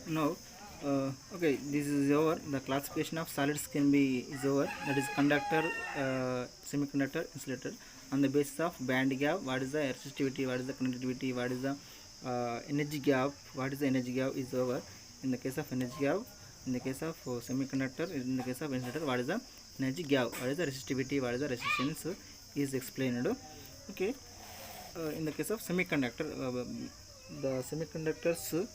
Now, okay, this is over. The classification of solids can be is over. That is conductor, semiconductor, insulator. On the basis of band gap, what is the resistivity, what is the conductivity, what is the energy gap, what is the energy gap is over. In the case of energy gap, in the case of semiconductor, in the case of insulator, what is the energy gap, what is the resistivity, what is the resistance is explained. Okay, in the case of semiconductor, the semiconductors.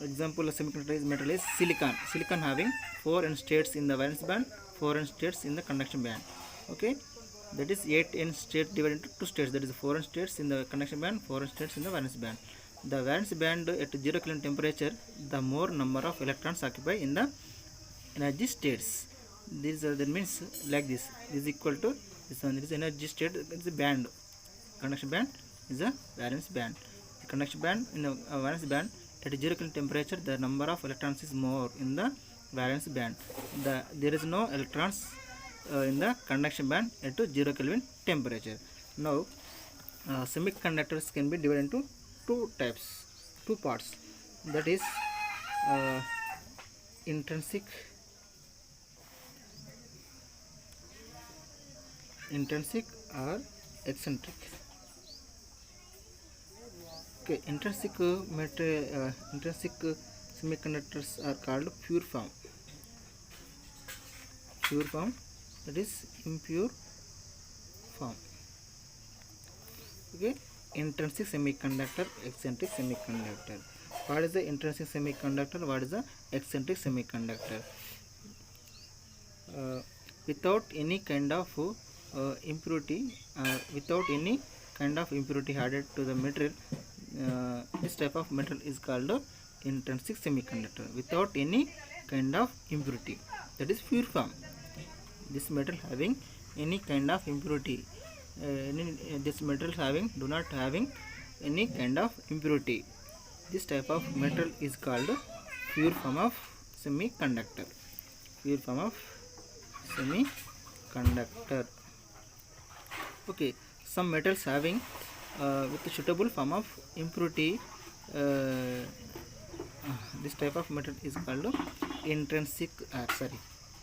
Example of semiconductor metal is silicon. Silicon having 4 n states in the valence band, 4 n states in the conduction band. Okay, that is 8 n states divided into 2 states. That is 4 n states in the conduction band, 4 n states in the valence band. The valence band at 0 Kelvin temperature, the more number of electrons occupied in the energy states. This that means like this. This is equal to this one. This is energy state. It's a band. Conduction band is a valence band. The conduction band in the valence band at 0 Kelvin temperature, the number of electrons is more in the valence band. There is no electrons in the conduction band at 0 Kelvin temperature. Now, semiconductors can be divided into two types, two parts. That is uh, intrinsic or eccentric. Okay, intrinsic semiconductors are called pure form. Pure form, that is impure form. Okay, intrinsic semiconductor, eccentric semiconductor. What is the intrinsic semiconductor? What is the eccentric semiconductor? Without any kind of impurity, without any kind of impurity added to the material, this type of metal is called intrinsic semiconductor. Without any kind of impurity, that is pure form. This metal having any kind of impurity, this metal do not having any kind of impurity. This type of metal is called pure form of semiconductor. Pure form of semiconductor. Okay, some metals having with suitable form of impurity, this type of metal is called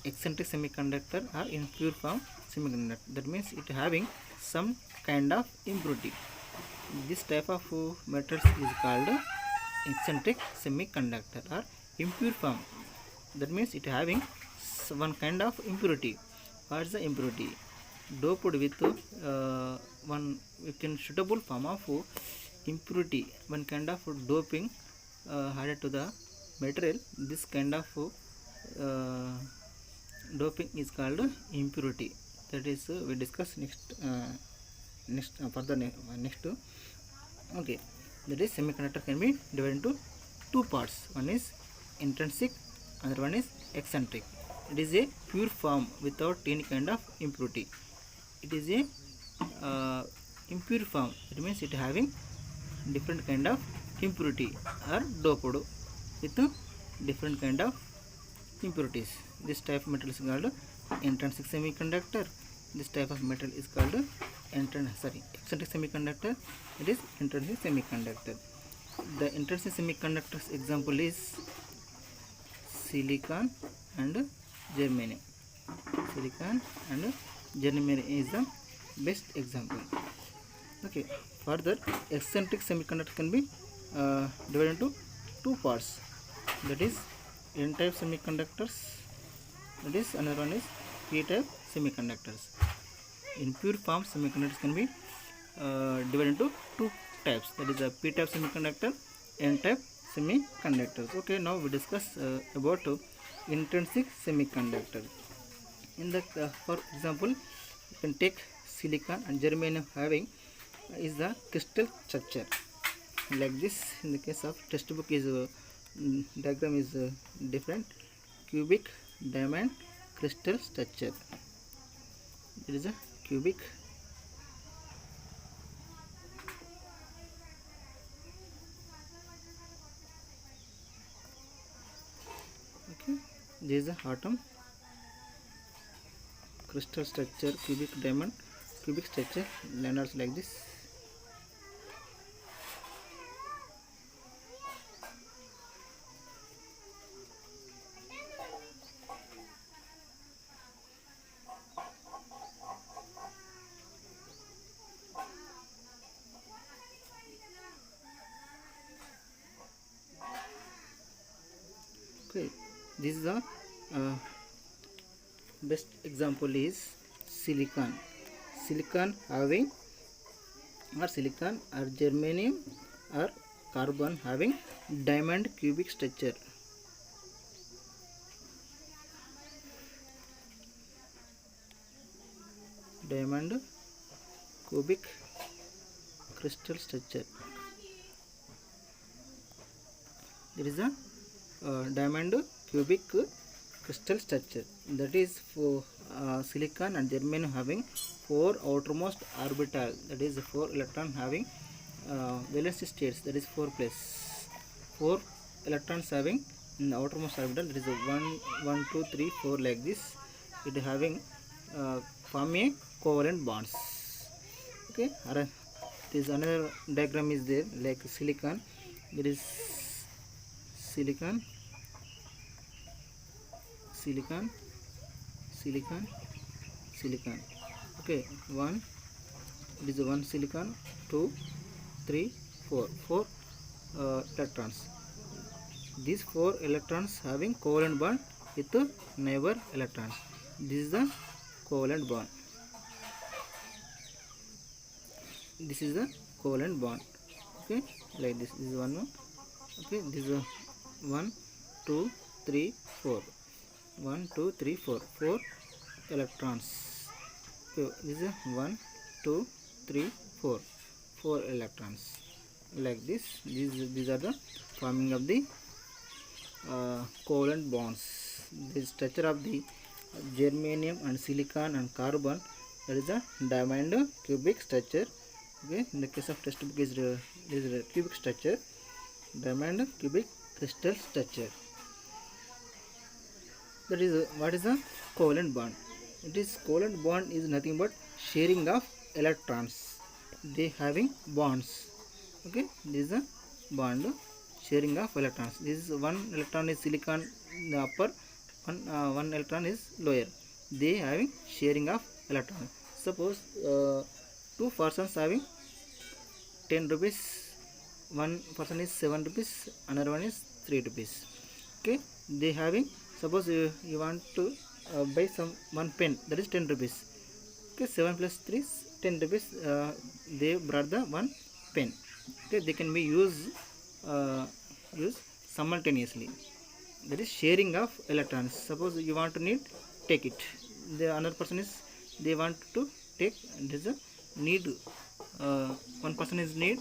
eccentric semiconductor or impure form semiconductor. That means it having some kind of impurity. This type of metals is called eccentric semiconductor or impure form. That means it having one kind of impurity. What is the impurity? Doped with one suitable form of impurity, one kind of doping added to the material. This kind of doping is called impurity. That is we discuss next further next. Okay, that is semiconductor can be divided into two parts. One is intrinsic, another one is eccentric. It is a pure form without any kind of impurity. It is a impure form. It means it having different kind of impurity or doped with different kind of impurities. This type of metal is called intrinsic semiconductor. This type of metal is called eccentric semiconductor. It is intrinsic semiconductor. The intrinsic semiconductors example is silicon and germanium. Silicon and germanium is the best example. Okay, further eccentric semiconductor can be divided into two parts. That is n-type semiconductors. That is another one is p-type semiconductors. In pure form, semiconductors can be divided into two types. That is a p-type semiconductor, n-type semiconductors. Okay, now we discuss about intrinsic semiconductor. In the for example, you can take silicon and germanium having is the crystal structure like this. In the case of textbook is diagram is different. Cubic, diamond, crystal structure. There is a cubic, okay, there is a atom, crystal structure, cubic, diamond, cubic structure, lines like this. Okay, this is the uh, best example is silicon. Silicon having or silicon or germanium or carbon having diamond cubic structure. Diamond cubic crystal structure. There is a diamond cubic crystal structure, that is for silicon and germanium having 4 outermost orbital, that is 4 electron having valence states, that is 4 plus 4 electrons having in the outermost orbital, that is 1 2 3 4 like this. It having form a covalent bonds. Okay, this another diagram is there, like silicon. There is silicon, silicon, silicon, silicon. Okay, one, it is one silicon, 2 3 4 4 electrons. These 4 electrons having covalent bond with neighbor electrons. This is the covalent bond. This is the covalent bond. Okay, like this. This is one more. Okay, this is 1 2 3 4 1 2 3 4 4 electrons. Okay, this is 1 2 3 4 4 electrons, like this. These are the forming of the covalent bonds. The structure of the germanium and silicon and carbon, that is a diamond cubic structure. Okay, in the case of textbook is a cubic structure, diamond cubic crystal structure. That is what is a covalent bond? It is covalent bond is nothing but sharing of electrons. They having bonds. Okay, this is a bond sharing of electrons. This is one electron is silicon in the upper, one electron is lower. They having sharing of electrons. Suppose two persons having 10 rupees, one person is 7 rupees, another one is 3 rupees. Okay, they having, suppose you want to buy some one pen, that is 10 rupees. Okay, 7 plus 3 is 10 rupees. They brought the one pen. Okay, they can be used simultaneously. That is sharing of electrons. Suppose you want to need, take it. The another person is, they want to take. There is a need. One person is need,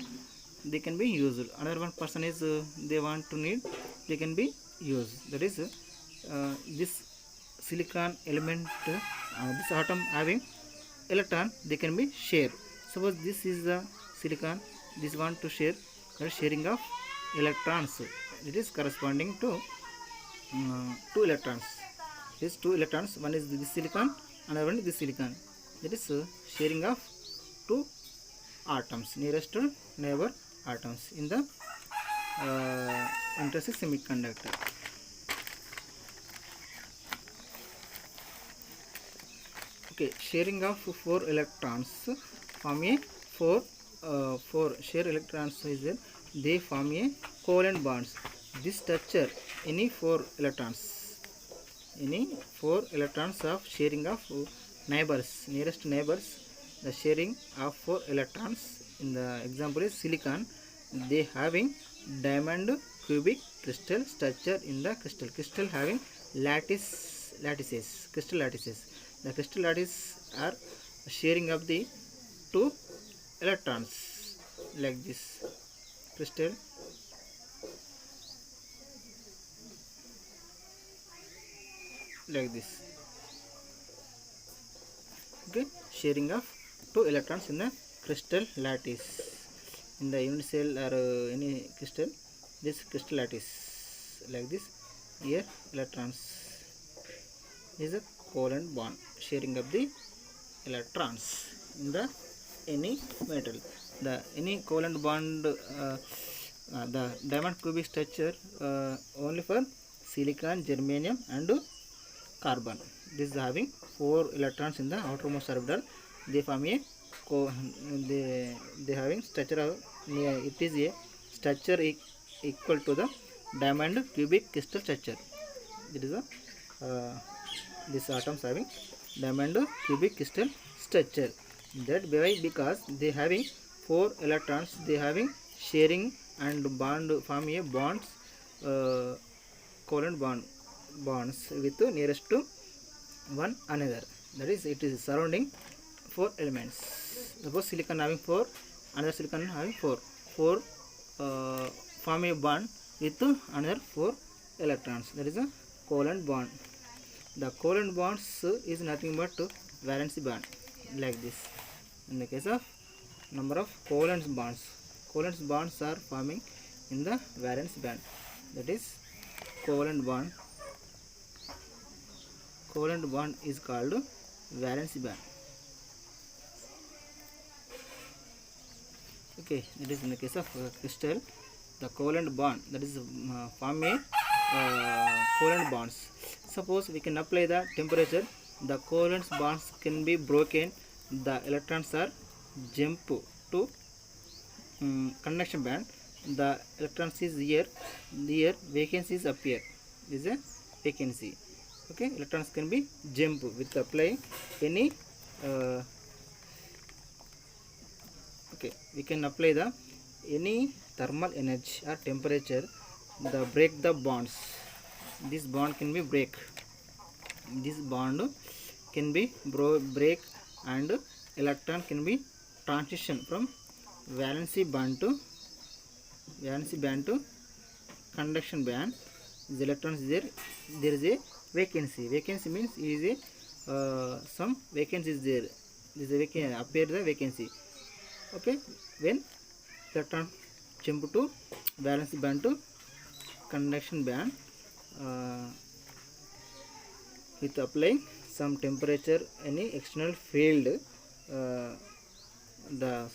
they can be used. Another one person is they want to need, they can be used. That is this silicon element, this atom having electron, they can be share. Suppose this is the silicon, this want to share, that is sharing of electrons. It is corresponding to 2 electrons. These 2 electrons, one is this silicon, another one is this silicon. That is sharing of 2 atoms, nearest to neighbor atoms in the intrinsic semiconductor. Okay, sharing of 4 electrons form a 4 share electrons is there. They form a covalent bonds. This structure, any 4 electrons of sharing of neighbors, nearest neighbors, the sharing of 4 electrons in the example is silicon. They having diamond cubic crystal structure in the crystal having lattices, crystal lattices. The crystal lattices are sharing of the 2 electrons, like this crystal. Like this. Okay, sharing of 2 electrons in the crystal lattice. In the unit cell or any crystal, this crystal lattice, like this. Here electrons is a covalent bond, sharing of the electrons in the any metal. The any covalent bond, the diamond cubic structure only for silicon, germanium and carbon. This is having 4 electrons in the outermost orbital. They form a they having structure of, it is a structure equal to the diamond cubic crystal structure. It is a these atoms having diamond cubic crystal structure. That why? Because they having 4 electrons, they having sharing and bond form a bonds, covalent bonds with nearest to one another. That is, it is surrounding 4 elements. Suppose silicon having 4, another silicon having 4 form a bond with another 4 electrons. That is a covalent bond. The covalent bonds is nothing but valence bond, like this. In the case of number of covalent bonds are forming in the valence band. That is covalent bond. Covalent bond is called valence band. Okay, that is in the case of crystal, the covalent bond, that is form a covalent bonds. Suppose we can apply the temperature, the covalent bonds can be broken, the electrons are jump to conduction band, the electrons is here vacancies appear, this is a vacancy. Okay, electrons can be jump with applying any okay, we can apply the any thermal energy or temperature, the break the bonds. This bond can be break, this bond can be break, and electron can be transition from valency band to conduction band. The electrons is there is a vacancy. Vacancy means is a some vacancy is there. This is a vacancy, appear the vacancy. Okay, when electron jump to valency band to conduction band, with applying some temperature, any external field, the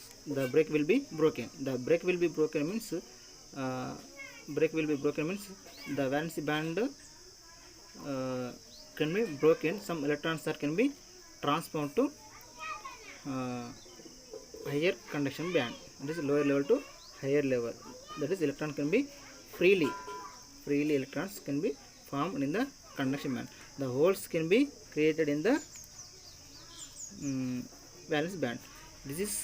break will be broken. The break will be broken means the valency band can be broken. Some electrons are can be transformed to higher conduction band. This is lower level to higher level. That is, electron can be freely electrons can be formed in the conduction band. The holes can be created in the valence band. This is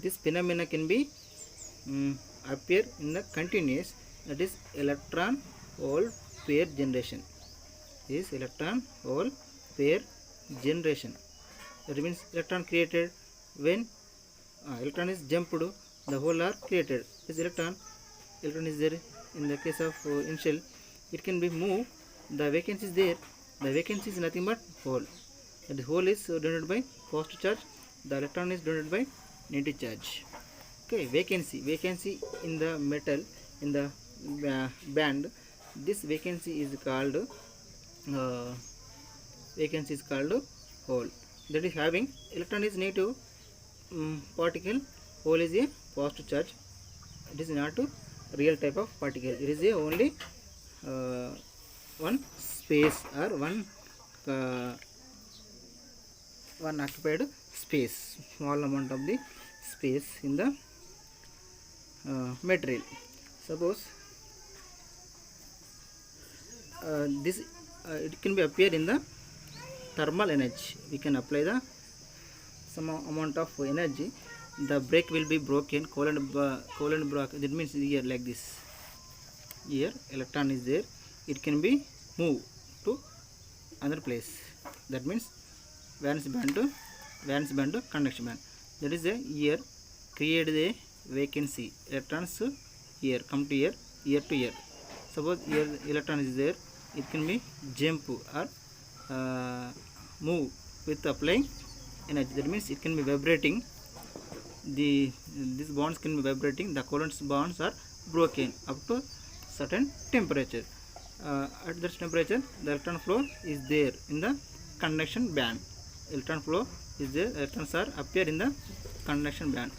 this phenomena can be appear in the continuous, that is electron hole pair generation. This electron hole pair generation. That means electron created when electron is jumped, the hole are created. This electron is there. In the case of initial, it can be moved. The vacancy is there. The vacancy is nothing but hole. And the hole is denoted by positive charge. The electron is denoted by negative charge. Okay, vacancy in the metal, in the band. This vacancy is called hole. That is having electron is negative particle, hole is a positive charge. It is not a real type of particle. It is a only one space or one occupied space, small amount of the space in the material. Suppose this it can be appear in the thermal energy. We can apply the some amount of energy, the break will be broken, covalent break. That means here like this. Here electron is there, it can be moved to another place. That means valence band to conduction band. That is a here create a vacancy. Electrons here come to here to here. Suppose here electron is there, it can be jump or move with applying energy. That means it can be vibrating. These bonds can be vibrating. The covalent bonds are broken up to certain temperature. At that temperature, the electron flow is there in the conduction band. Electron flow is there. Electrons are appear in the conduction band.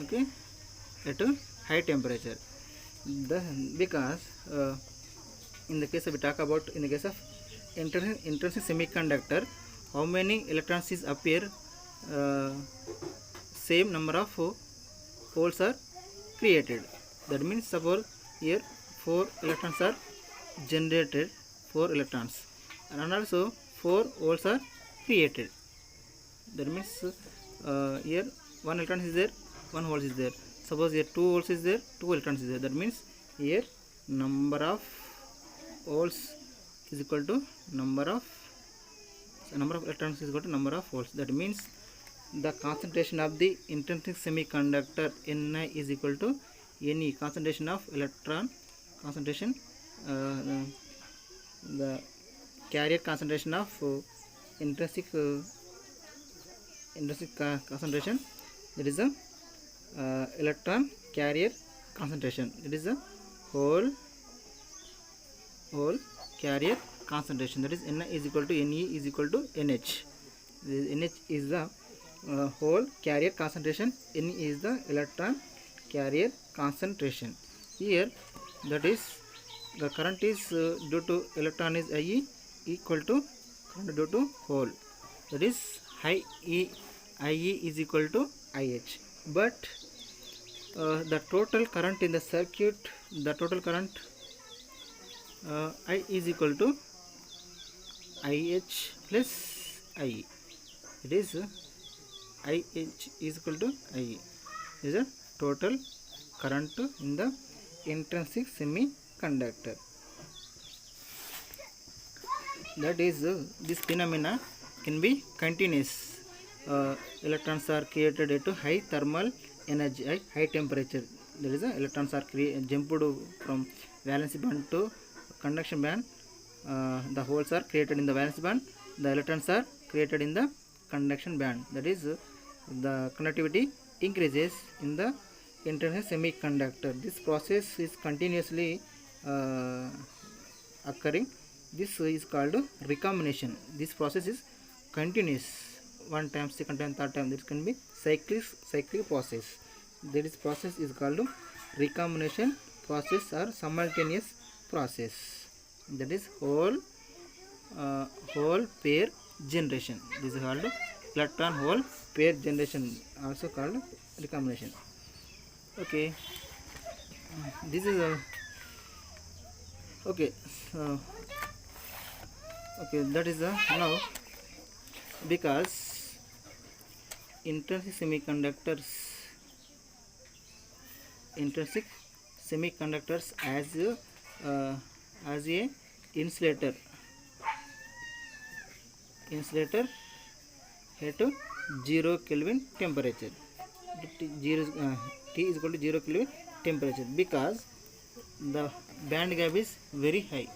Okay, at a high temperature. Because in the case of we talk about in the case of intrinsic semiconductor, how many electrons is appear, same number of holes are created. That means suppose here 4 electrons are generated 4 electrons, and also 4 holes are created. That means here 1 electron is there, 1 hole is there. Suppose here 2 holes is there, 2 electrons is there. That means here number of holes is equal to number of electrons is equal to number of holes. That means the concentration of the intrinsic semiconductor Ni is equal to Ne, concentration of electron, concentration, the carrier concentration of intrinsic concentration, that is the electron carrier concentration, that is the whole carrier concentration, that is Ni is equal to Ne is equal to Nh. Nh is the whole carrier concentration, Ne is the electron carrier concentration. Here that is the current is due to electron is IE equal to current due to hole, that is IE is equal to IH. But the total current in the circuit, the total current I is equal to IH plus IE. It is IH is equal to IE. Is a total current in the intrinsic semiconductor. That is this phenomena can be continuous. Electrons are created at high thermal energy, high temperature. That is electrons are jumped from valence band to conduction band. The holes are created in the valence band, the electrons are created in the conduction band. That is the conductivity increases in the intrinsic semiconductor. This process is continuously occurring. This is called recombination. This process is continuous, one time, second time, third time. This can be cyclic process. This process is called recombination process or simultaneous process. That is whole pair generation. This is called electron hole pair generation, also called recombination. Okay, this is a okay. Okay, that is now because intrinsic semiconductors as a insulator at 0 Kelvin temperature. T is equal to 0 Kelvin temperature, because the band gap is very high.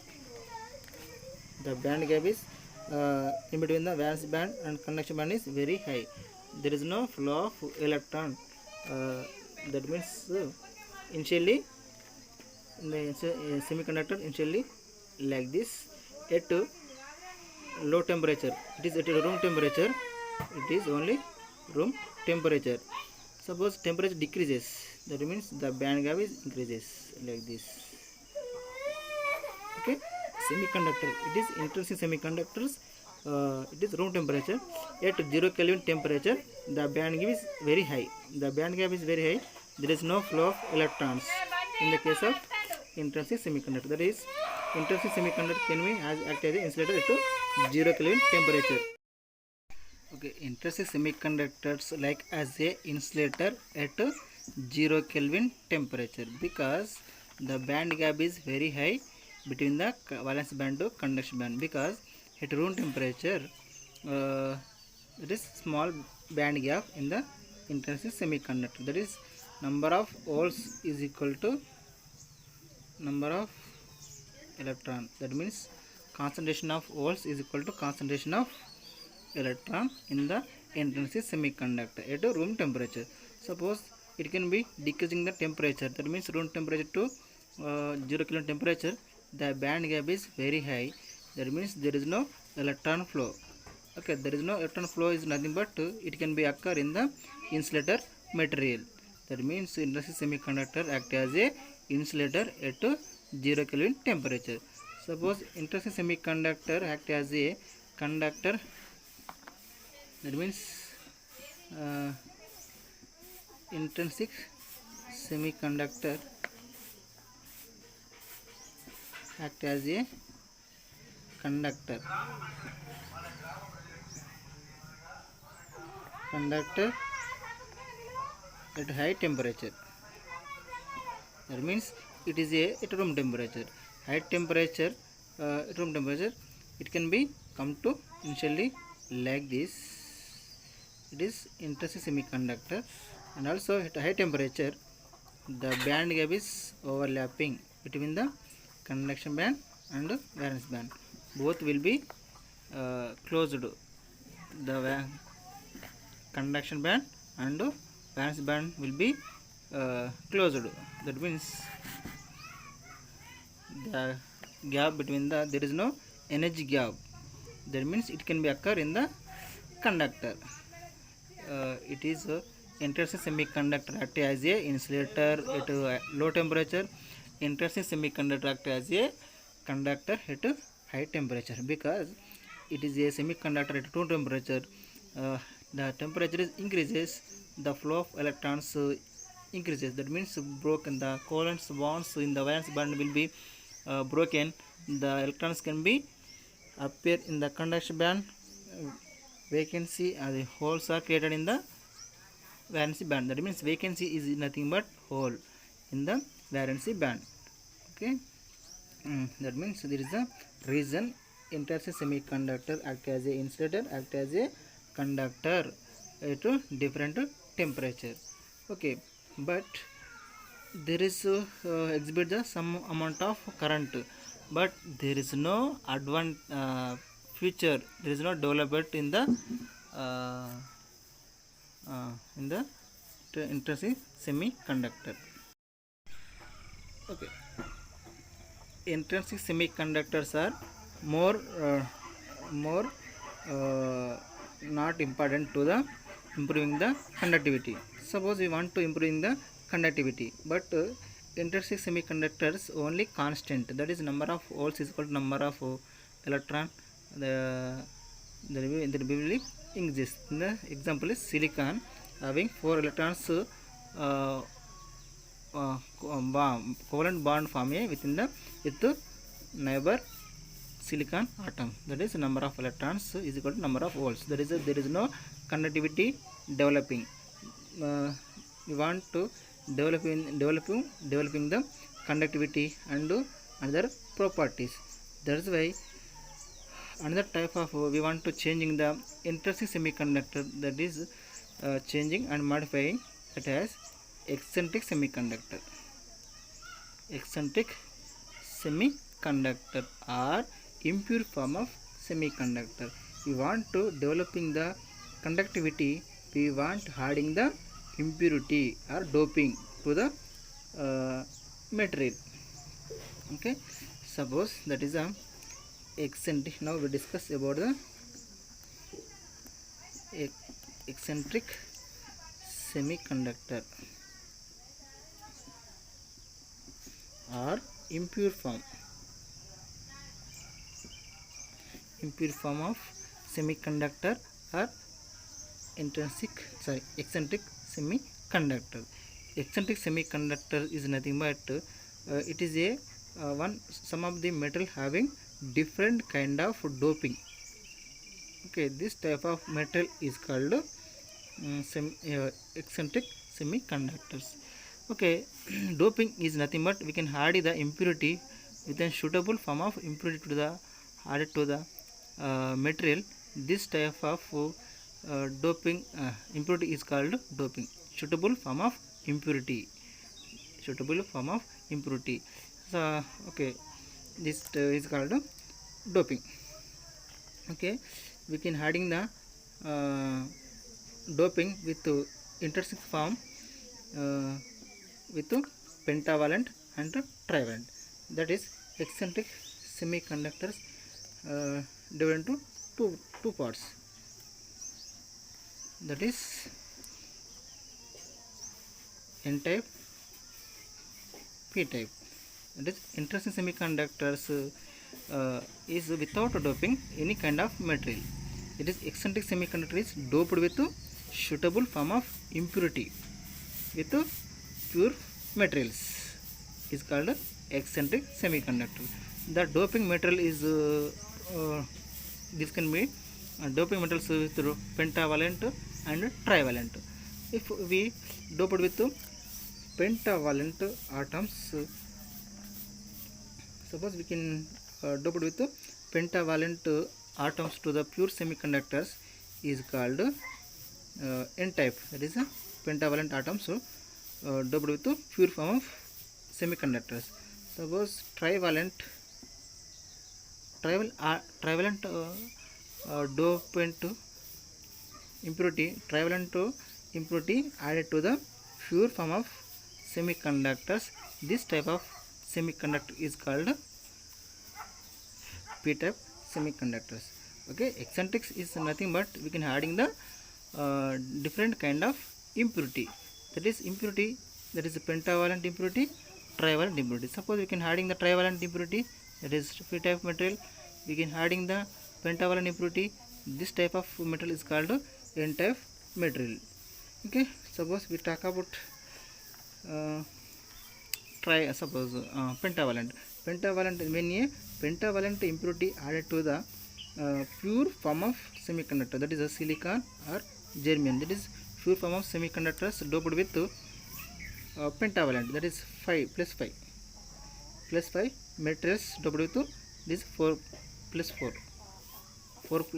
The band gap is in between the valence band and conduction band is very high. There is no flow of electron. That means initially in the semiconductor initially like this at low temperature. It is at room temperature. It is only room temperature. Suppose temperature decreases, that means the band gap is increases like this. Okay, semiconductor, it is intrinsic semiconductors. It is room temperature. At 0 Kelvin temperature, the band gap is very high. The band gap is very high. There is no flow of electrons in the case of intrinsic semiconductor. That is, intrinsic semiconductor can be act as an insulator at 0 Kelvin temperature. Okay, intrinsic semiconductors like as a insulator at 0 Kelvin temperature, because the band gap is very high between the valence band to conduction band, because at room temperature it is small band gap in the intrinsic semiconductor. That is, number of holes is equal to number of electron. That means concentration of holes is equal to concentration of electron in the intrinsic semiconductor at room temperature. Suppose it can be decreasing the temperature. That means room temperature to 0 Kelvin temperature, the band gap is very high. That means there is no electron flow. Okay, there is no electron flow is nothing but it can be occur in the insulator material. That means intrinsic semiconductor act as a insulator at 0 Kelvin temperature. Suppose intrinsic semiconductor act as a conductor. That means intrinsic semiconductor act as a conductor at high temperature. That means it is a at room temperature. High temperature, at room temperature, it can be come to initially like this. It is intrinsic semiconductor, and also at high temperature, the band gap is overlapping between the conduction band and valence band. Both will be closed. The conduction band and valence band will be closed. That means the gap between there is no energy gap. That means it can be occur in the conductor. It is intrinsic semiconductor act as a insulator at low temperature. Intrinsic semiconductor act as a conductor at high temperature, because it is a semiconductor at room temperature. The temperature increases, the flow of electrons increases. That means broken the covalent bonds in the valence band will be broken. The electrons can be appear in the conduction band. Vacancy the holes are created in the valency band. That means vacancy is nothing but hole in the valency band. Okay, that means there is a reason intrinsic semiconductor act as a insulator, act as a conductor at different temperature. Okay, but there is exhibit the some amount of current, but there is no future. There is no development in the intrinsic semiconductor. Okay, intrinsic semiconductors are more not important to the improving the conductivity. Suppose we want to improving the conductivity, but intrinsic semiconductors only constant, that is number of holes is equal to number of electron the will exist. The example is silicon having 4 electrons covalent bond form within the with neighbor silicon atom. That is number of electrons is equal to number of holes. There is no conductivity developing. We want to developing the conductivity and other properties. That is why another type of we want to changing the intrinsic semiconductor, that is changing and modifying that as eccentric semiconductor. Eccentric semiconductor or impure form of semiconductor. We want to developing the conductivity, we want adding the impurity or doping to the material. Okay, suppose that is a eccentric. Now we discuss about the eccentric semiconductor or impure form of semiconductor or eccentric semiconductor. Eccentric semiconductor is nothing but it is a some of the metal having different kind of doping. Okay, this type of metal is called eccentric semiconductors. Okay, doping is nothing but we can add the impurity with a suitable form of impurity to the added to the material. This type of doping impurity is called doping. Suitable form of impurity. So okay, this is called doping. Okay, we can adding the doping with intrinsic form with pentavalent and trivalent. That is eccentric semiconductors divided into two parts. That is N type, P type. That is intrinsic semiconductors is without doping any kind of material. It is eccentric semiconductor is doped with suitable form of impurity with pure materials is called eccentric semiconductor. the doping material is this can be doping materials with pentavalent and trivalent. If we doped with pentavalent atoms, suppose we can doped with pentavalent atoms to the pure semiconductors is called n type, that is pentavalent atoms doped with pure form of semiconductors. Suppose trivalent dopant impurity added to the pure form of semiconductors. This type of semiconductor is called p-type semiconductors. Okay, eccentrics is nothing but we can adding the different kind of impurity, that is impurity, that is pentavalent impurity, trivalent impurity. Suppose we can adding the trivalent impurity, that is p-type material, we can adding the pentavalent impurity, this type of material is called n-type material. Okay, suppose we talk about pentavalent when a pentavalent impurity added to the pure form of semiconductor, that is a silicon or germanium, that is pure form of semiconductors doped with pentavalent, that is 5 plus 5 materials doped with this 4 plus 4 plus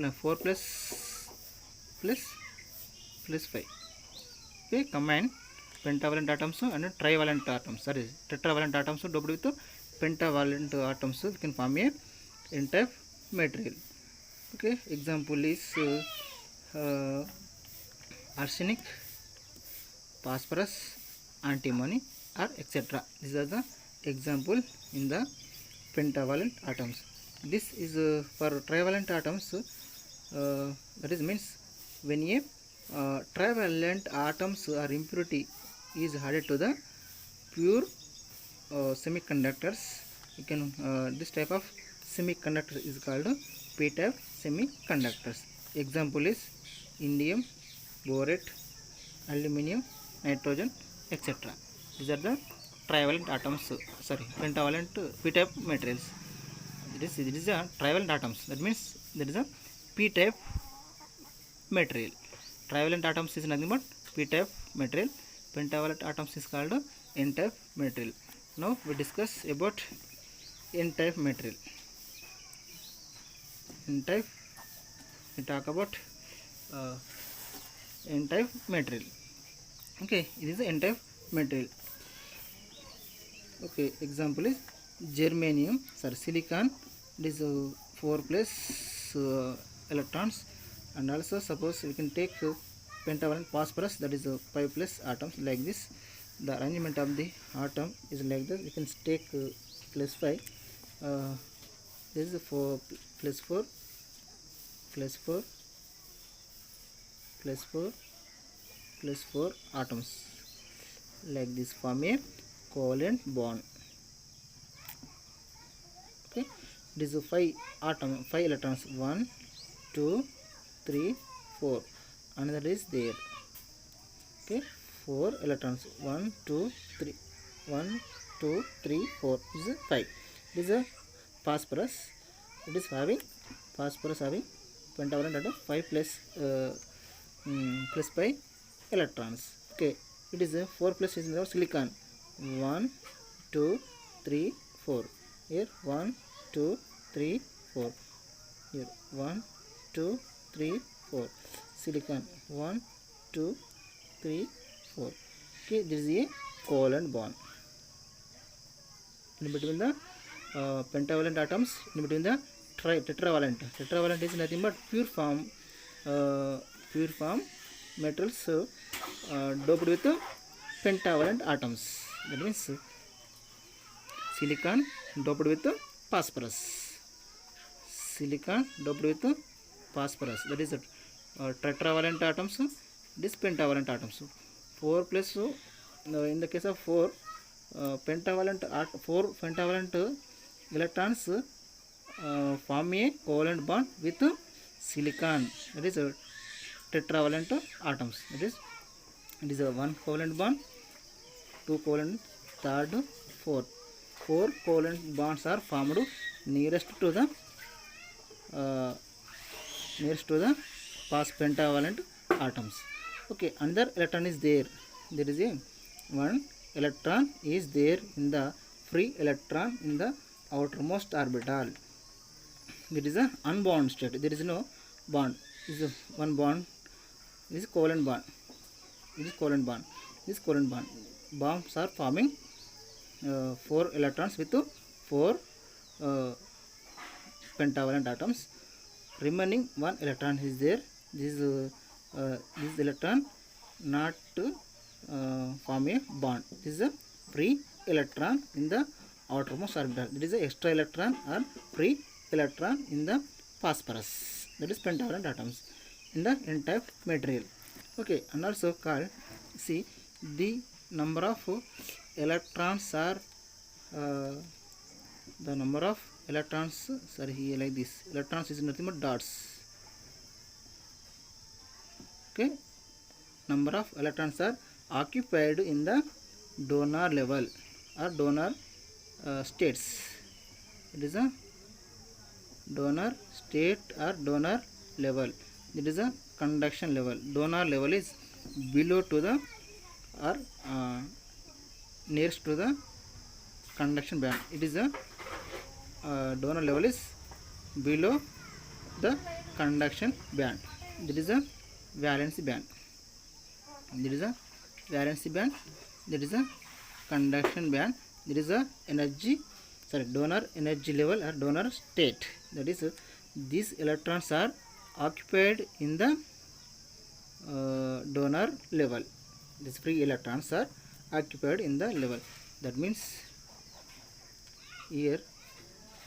5. Okay, combine pentavalent atoms and trivalent atoms, that is tetravalent atoms doped with pentavalent atoms, we can form a n-type material. Okay, example is arsenic, phosphorus, antimony or etc. These are the example in the pentavalent atoms. This is for trivalent atoms, that is means when a trivalent atoms or impurity is added to the pure semiconductors, you can this type of semiconductor is called p-type semiconductors. Example is indium, borate, aluminum, nitrogen, etc. These are the trivalent atoms, pentavalent p-type materials. This is a trivalent atoms, that means that is a p-type material. Trivalent atoms is nothing but p-type material, pentavalent atoms is called n-type material. Now we discuss about n-type material. N-type, we talk about n-type material. Okay, it is the n-type material. Okay, example is germanium, silicon, it is 4 plus electrons, and also suppose we can take pentavalent phosphorus, that is 5 plus atoms, like this. The arrangement of the atom is like that. We can take plus 5, this is 4 plus 4 plus 4 plus 4 plus 4 atoms, like this, form a covalent bond. Okay, this is 5 electrons, 1 2 3 4, another is there. Okay, 4 electrons, 1 2 3 1 2 3 4, this is 5. This is a phosphorus, it is having pentavalent atom 5 plus plus 5 electrons. Okay, it is a 4 plus is now silicon, 1 2 3 4, here 1 2 3 4, here 1 2 3 4, silicon 1 2 3 4. Okay, this is a covalent bond in between the pentavalent atoms, in between the tetravalent. Tetravalent is nothing but pure form metals doped with pentavalent atoms, that means silicon doped with phosphorus, that is tetravalent atoms, this pentavalent atoms. 4 plus in the case of 4 pentavalent electrons form a covalent bond with silicon, that is tetravalent atoms. It is a 1 covalent bond, 2 covalent, third, 4 4 covalent bonds are formed nearest to the uh, past pentavalent atoms. Okay, another electron is there. There is a one electron is there in the free electron in the outermost orbital. There is a unbound state. There is no bond. This is one bond. This is covalent bond. This is covalent bond. This is covalent bond. Bonds are forming 4 electrons with 4 uh, pentavalent atoms. Remaining one electron is there. This electron not form a bond. This is a free electron in the outermost orbital. There is a extra electron or free electron in the phosphorus. That is pentavalent atoms in the n-type material. Okay, and also called, see, the number of electrons are the number of electrons, sorry, here like this, electrons is nothing but dots. Okay, number of electrons are occupied in the donor level or donor states. It is a donor state or donor level. It is a conduction level. Donor level is below to the or nearest to the conduction band. It is a donor level is below the conduction band. There is a valency band. There is a valency band. There is a conduction band. There is a donor energy level or donor state. That is, these electrons are occupied in the donor level. These free electrons are occupied in the level. That means here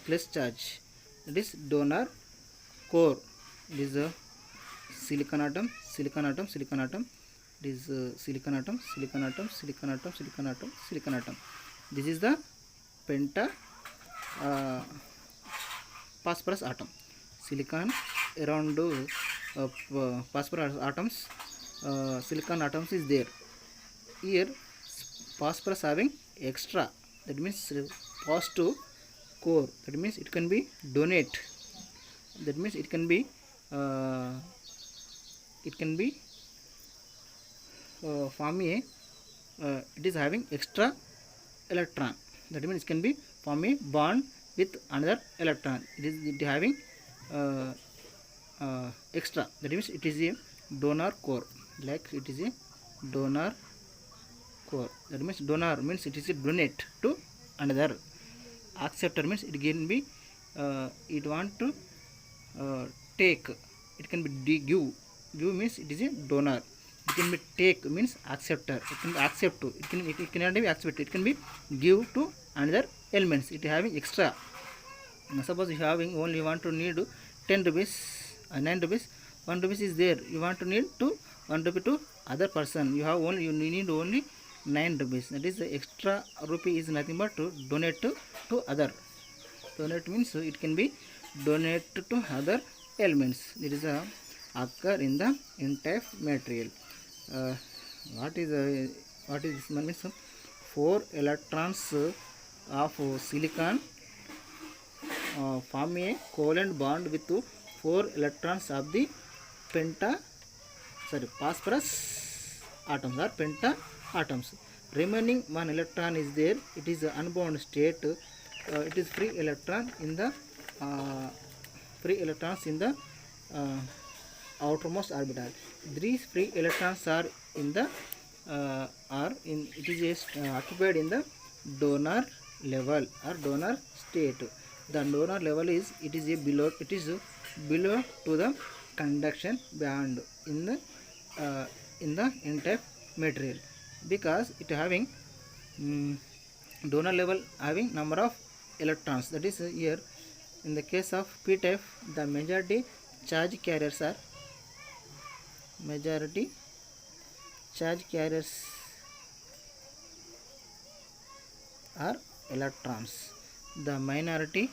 plus charge. That is donor core. This is a silicon atom. This is silicon atom. This is the penta phosphorus atom. Silicon around phosphorus atoms. Silicon atoms is there. Here phosphorus having extra. That means positive core. That means it can be donate. That means it can be form a it is having extra electron. That means it can be form a bond with another electron. It is having extra. That means it is a donor core. Like it is a donor core. That means donor means it is a donate to another. Acceptor means it can be it want to take. It can be give. Give means it is a donor. It can be take means acceptor. It can be accept to. It cannot be accept. It can be give to another elements. It having extra. Now, suppose you having only want to need 10 rupees, 9 rupees, 1 rupees is there. You want to need to 1 rupee to other person. You need only 9 rupees. That is the extra rupee is nothing but to donate to other. Donate means it can be donated to other elements. It is a occur in the n-type material. What is this means? 4 electrons of silicon form a covalent bond with 4 electrons of the phosphorus atoms or penta atoms. Remaining 1 electron is there. It is an unbound state. It is free electron in the free electrons in the outermost orbital. These free electrons are in the it is occupied in the donor level or donor state. The donor level is below to the conduction band in the n-type material, because it having donor level having number of electrons. That is here in the case of p-type, the majority charge carriers are electrons. The minority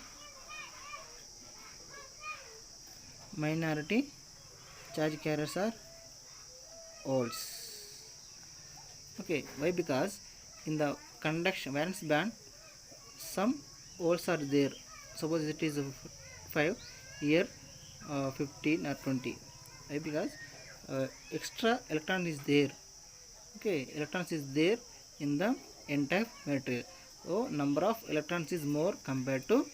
charge carriers are holes. Okay, why? Because in the conduction valence band, some holes are there. Suppose it is 5, here 15 or 20. Why? Because extra electron is there. Okay, electrons is there in the n-type material. So number of electrons is more compared to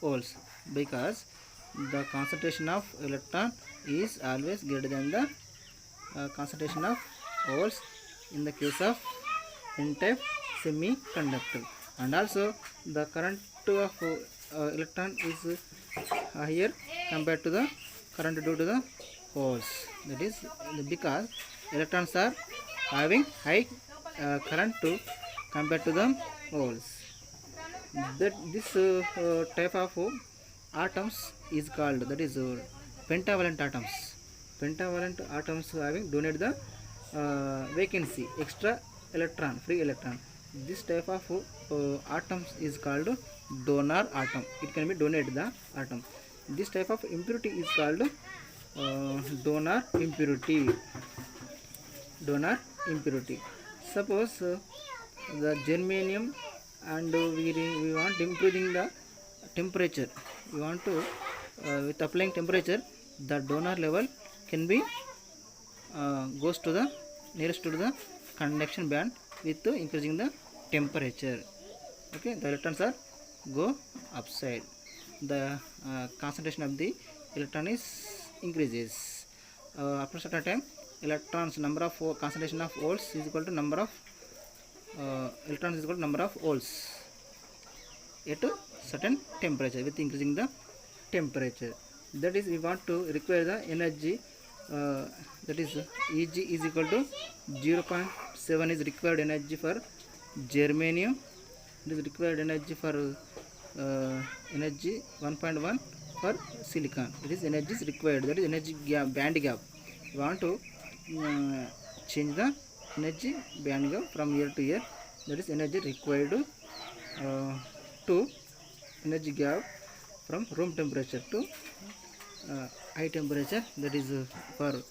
holes, because the concentration of electron is always greater than the concentration of holes in the case of n-type semiconductor. And also the current of electron is higher compared to the current due to the holes. That is because electrons are having high current to compared to the holes. That this type of atoms is called, that is pentavalent atoms. Pentavalent atoms having donate the vacancy, extra electron, free electron. This type of atoms is called donor atom. It can be donate the atom. This type of impurity is called donor impurity. Donor impurity. Suppose the germanium, and we want improving the temperature. We want to with applying temperature, the donor level can be goes to the nearest to the conduction band with increasing the temperature. Okay, the electrons are go upside. The concentration of the electron is increases. After certain time, electrons number of concentration of holes is equal to number of electrons is equal to number of holes at a certain temperature with increasing the temperature. That is, we want to require the energy, that is Eg is equal to 0.7 is required energy for germanium. It is required energy for energy 1.1 for silicon. It is energy is required, that is energy gap, band gap. We want to change the energy band gap from year to year. That is energy required to energy gap from room temperature to high temperature. That is for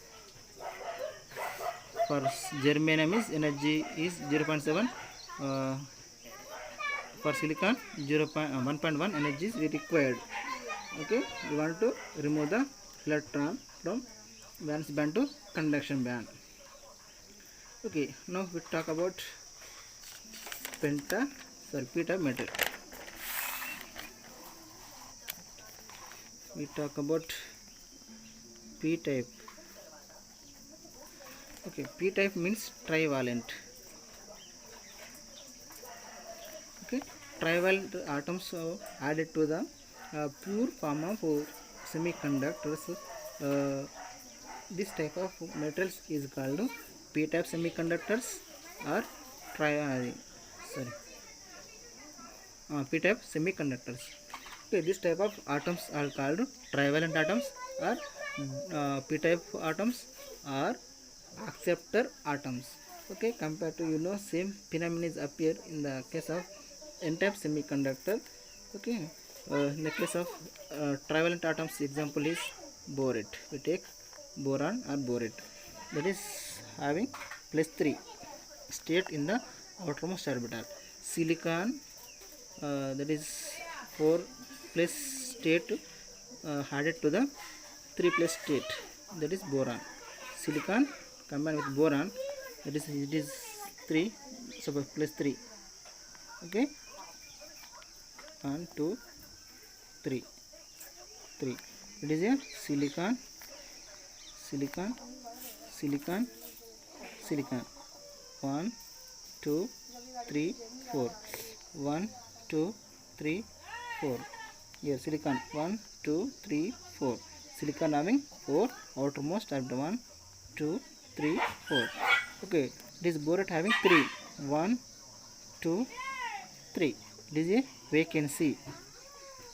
germanium is energy is 0.7, for silicon 1.1 energy is required. Okay, we want to remove the electron from valence band to conduction band. Okay, now we talk about p-type metal. We talk about p-type. Okay, p-type means trivalent. Okay, trivalent atoms added to the pure form of semiconductors. This type of metals is called p-type semiconductors or p-type semiconductors. Okay, this type of atoms are called trivalent atoms, or p-type atoms, or acceptor atoms. Okay, compared to same phenomena appear in the case of n-type semiconductor. Okay, in the case of trivalent atoms, example is borate. We take boron or borate, that is having +3 state in the outermost orbital. Silicon, that is 4 plus state added to the 3 plus state, that is boron. Silicon combined with boron, that is it is 3, suppose +3. Okay, 1 2 3 3. It is a silicon 1 2 3 4 1 2 3 4. Here silicon 1 2 3 4. Silicon having 4 outermost orbital, 1 2 3 4. Okay, this borate having 3, 1 2 3. It is a vacancy.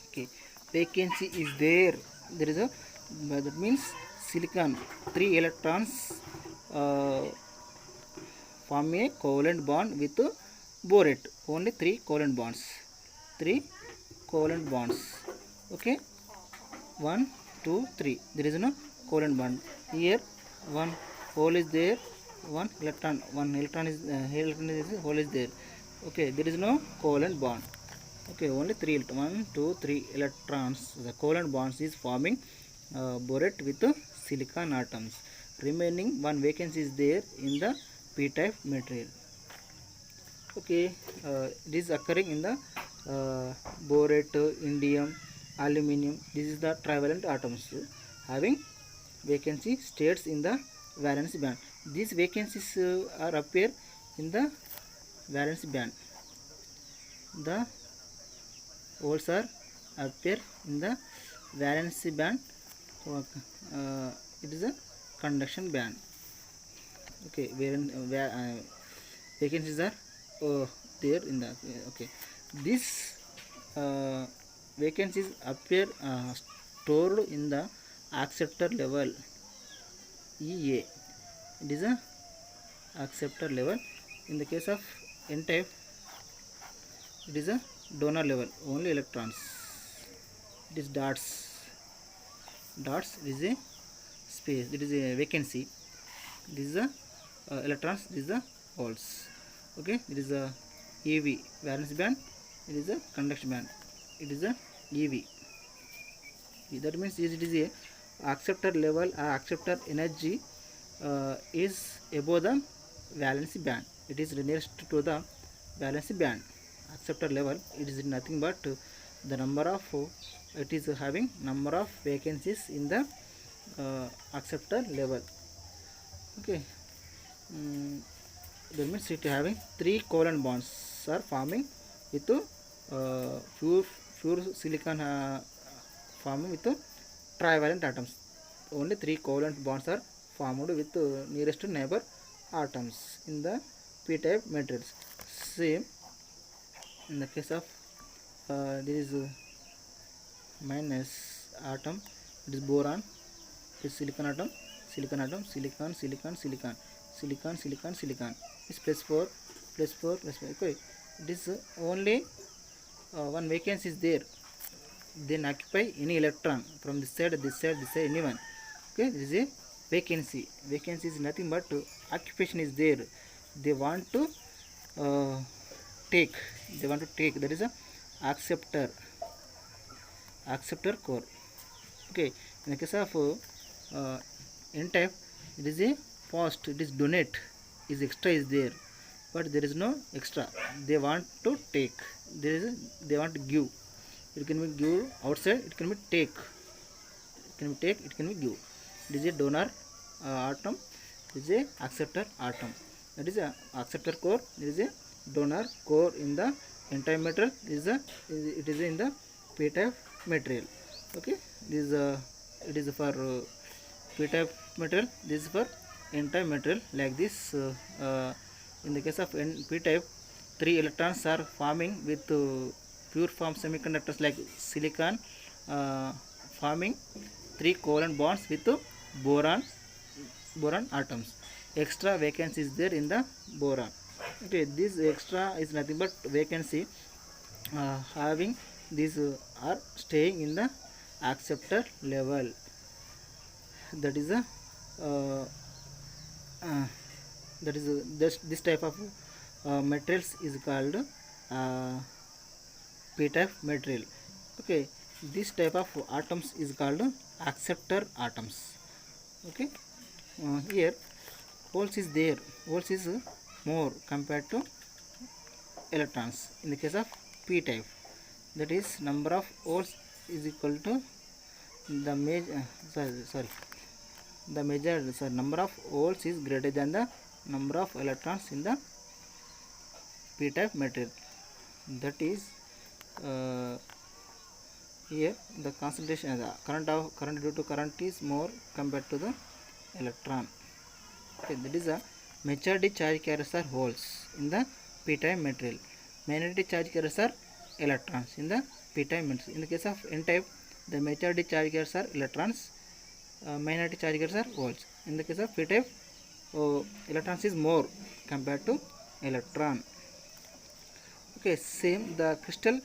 Okay, vacancy is there. There is a, that means silicon 3 electrons form a covalent bond with borate. Only 3 covalent bonds. 3 covalent bonds. Okay, 1 2 3. There is no covalent bond. Here one hole is there, one electron is hole is there. Okay, there is no covalent bond. Okay, only 1 2 3 electrons. The covalent bonds is forming borate with the silicon atoms. Remaining one vacancy is there in the p-type material. Okay, it is occurring in the borate, indium, aluminium. This is the trivalent atoms having vacancy states in the valence band. These vacancies are appear in the valence band. The holes are appear in the valence band. It is a conduction band. Okay, where vacancies are there in the okay. This vacancies appear stored in the acceptor level EA. It is a acceptor level. In the case of N type, it is a donor level, only electrons. It is dots. Dots is a space, it is a vacancy. This is a electrons, this is a holes. Okay, it is a EV valence band, it is a conduction band, it is a EV. That means it is a acceptor level, acceptor energy is above the valence band. It is nearest to the valence band. Acceptor level, it is nothing but the number of it is having number of vacancies in the acceptor level. Okay, that means it having 3 covalent bonds are forming with pure silicon forming with trivalent atoms. Only 3 covalent bonds are formed with nearest neighbor atoms in the p-type materials. Same in the case of there is minus atom, it is boron, it is silicon atom, silicon atom, silicon, silicon, silicon, silicon, silicon, silicon. Is plus 4, plus 4, plus 4. Okay, it is only one vacancy is there. Then occupy any electron from this side, this side, this side, anyone. Okay, this is a vacancy. Vacancy is nothing but occupation is there. They want to take. They want to take. That is a acceptor. Acceptor core. Okay, in the case of N type, it is a post. It is donate. Is extra is there, but there is no extra. They want to take. There is a, they want to give. It can be give outside. It can be take. It can be take. It can be give. It is a donor atom. It is a acceptor atom. That is a acceptor core. It is a donor core in the N-type material. It is in the p-type material. Okay, this it is for p-type material. This is for N-type material. Like this, in the case of p-type, 3 electrons are forming with pure form semiconductors like silicon, forming 3 covalent bonds with boron atoms. Extra vacancy is there in the boron. Okay, this extra is nothing but vacancy having these are staying in the acceptor level. That is a this type of materials is called p-type material. Okay, this type of atoms is called acceptor atoms. Okay, here holes is there. Holes is more compared to electrons in the case of p-type. That is number of holes is equal to the number of holes is greater than the number of electrons in the p-type material. That is here the concentration, the current due to current is more compared to the electron. Okay, that is a maturity charge carriers are holes in the p-type material. Magnetic charge carriers are electrons in the p-type material. In the case of N-type, the maturity charge carriers are electrons, magnetic charge carriers are holes. In the case of p-type, electrons is more compared to electron. Okay, same the crystal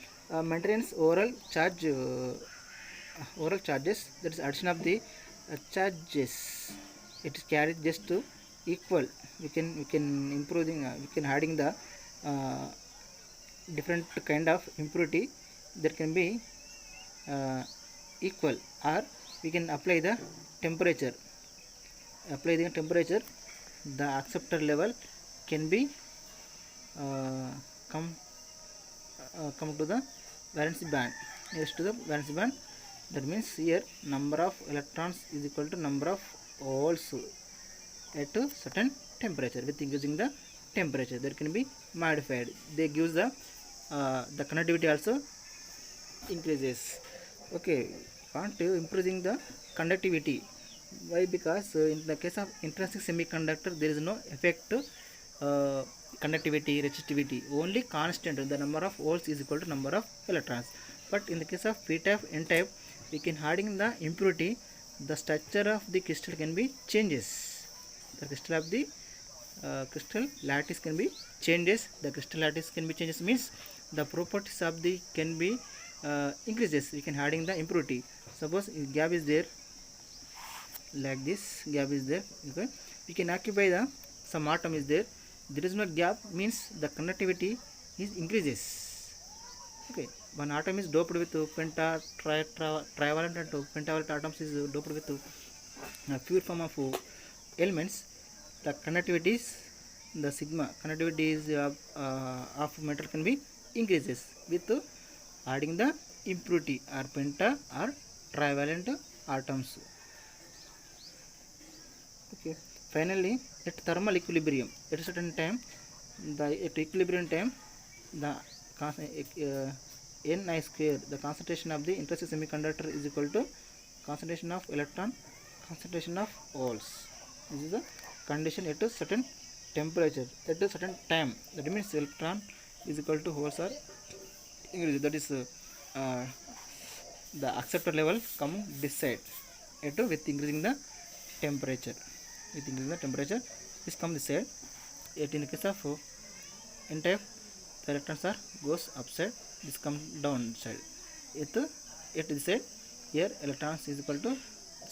maintains overall charges. That is addition of the charges. It is carried just to equal. We can improving. We can adding the different kind of impurity, there can be equal, or we can apply the temperature. The acceptor level can be come to the valence band, nearest to the valence band. That means here number of electrons is equal to number of holes at a certain temperature. With increasing the temperature, there can be modified. They gives the conductivity also increases. Okay, want to improving the conductivity. Why? Because in the case of intrinsic semiconductor, there is no effect conductivity, resistivity, only constant. The number of holes is equal to number of electrons. But in the case of p-type, n-type, we can adding the impurity, the structure of the crystal can be changes. The crystal of the crystal lattice can be changes. The crystal lattice can be changes means the properties of the can be increases. We can adding the impurity. Suppose gap is there, like this gap is there. Okay, we can occupy the some atom is there. There is no gap means the conductivity is increases. Okay, one atom is doped with penta, trivalent and pentavalent atoms is doped with pure form of elements. The conductivity is the sigma conductivity is of metal can be increases with adding the impurity or penta or trivalent atoms. Okay, finally at thermal equilibrium, at a certain time, at equilibrium time, the Ni square, the concentration of the intrinsic semiconductor is equal to concentration of electron, concentration of holes. This is the condition at a certain temperature, at a certain time. That means electron is equal to holes are increased. That is the acceptor level come this side with increasing the temperature. With increasing the temperature, this come this side. Yet in the case of n-type, the electrons are goes upside. This comes down side. At this side, here electrons is equal to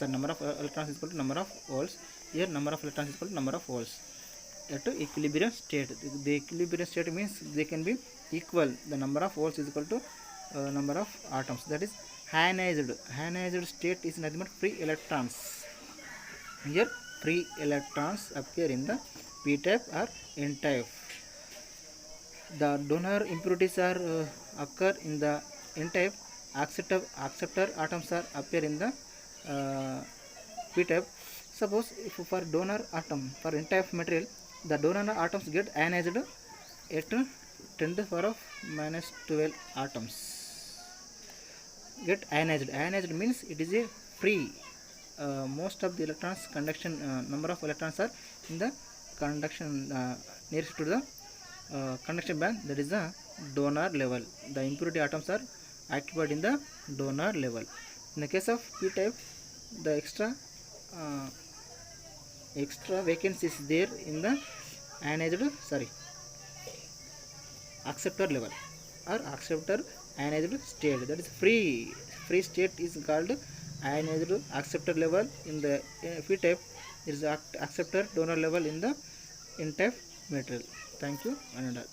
number of electrons is equal to number of holes. Here number of electrons is equal to number of holes. At equilibrium state, the equilibrium state means they can be equal. The number of holes is equal to number of atoms. That is ionized. Ionized state is nothing but free electrons. Here free electrons appear in the p-type or n-type. The donor impurities are occur in the n-type. Acceptor atoms are appear in the p-type. Suppose if for donor atom, for n-type material, the donor atoms get ionized at 10 to the power of minus 12 atoms. Get ionized. Ionized means it is a free. Most of the electrons conduction number of electrons are in the conduction nearest to the conduction band, that is the donor level. The impurity atoms are occupied in the donor level. In the case of p-type, the extra vacancy is there in the acceptor level or acceptor ionized state. That is free state is called ionized acceptor level. In the p-type, there is acceptor donor level in the n-type material. Thank you and all.